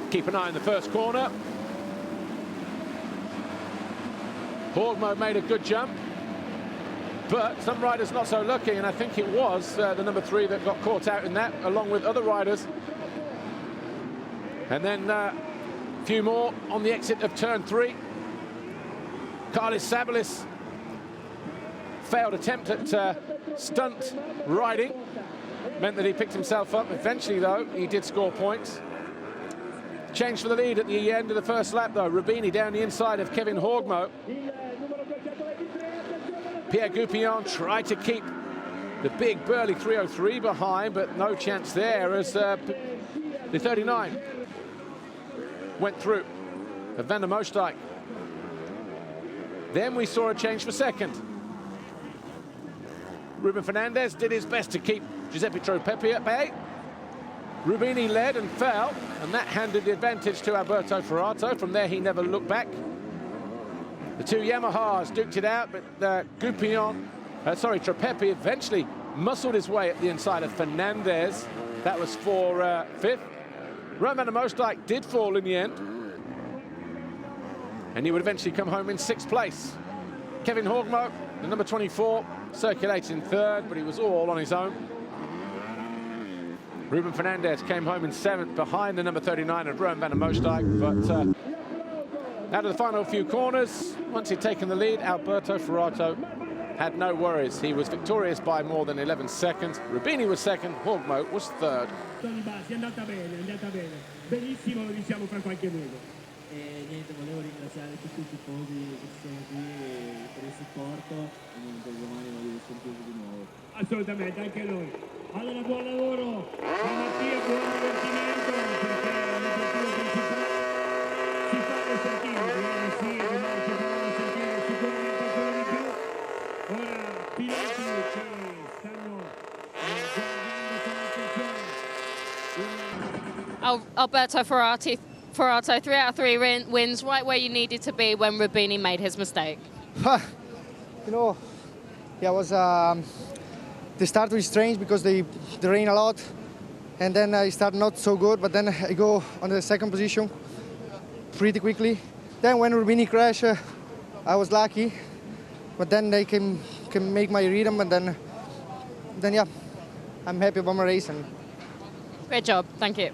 Keep an eye on the first corner. Horgmo made a good jump, but some riders not so lucky, and I think it was the number 3 that got caught out in that, along with other riders. And then a few more on the exit of turn 3. Carlos Sabalis failed attempt at stunt riding. Meant that he picked himself up. Eventually, though, he did score points. Change for the lead at the end of the first lap, though. Rubini down the inside of Kevin Horgmo. Pierre Goupillon tried to keep the big burly 303 behind, but no chance there as the 39 went through of Van der Moosdijk. Then we saw a change for second. Ruben Fernandez did his best to keep Giuseppe Tropepi at bay. Rubini led and fell, and that handed the advantage to Alberto Ferrato. From there, he never looked back. The two Yamahas duked it out, but Tropepi eventually muscled his way at the inside of Fernandez. That was for 5th. Roman van der Moosdijk did fall in the end, and he would eventually come home in 6th place. Kevin Horgmo, the number 24, circulated in 3rd, but he was all on his own. Ruben Fernandez came home in 7th behind the number 39 of Roman van der Moosdijk, but out of the final few corners, once he'd taken the lead, Alberto Ferrato had no worries. He was victorious by more than 11 seconds. Rubini was 2nd, Horgmo was 3rd. Benissimo, lo diciamo fra qualche minuto. E niente, volevo ringraziare tutti i tifosi che sono qui per il supporto e niente, domani voglio sentirvi di nuovo. Assolutamente, anche noi. Allora buon lavoro a Mattia, buon divertimento, perché l'obiettivo principale si fanno sentire, sì, domani ci faranno sentire sicuramente ancora di più. Ora piloti che stanno guardando con attenzione. Alberto Ferrato, 3 out of 3 wins, right where you needed to be when Rubini made his mistake. You know, yeah, it was the start was strange because they rain a lot, and then I start not so good, but then I go on the 2nd position pretty quickly. Then when Rubini crashed, I was lucky, but then they can make my rhythm, and then yeah, I'm happy about my race. And great job, thank you.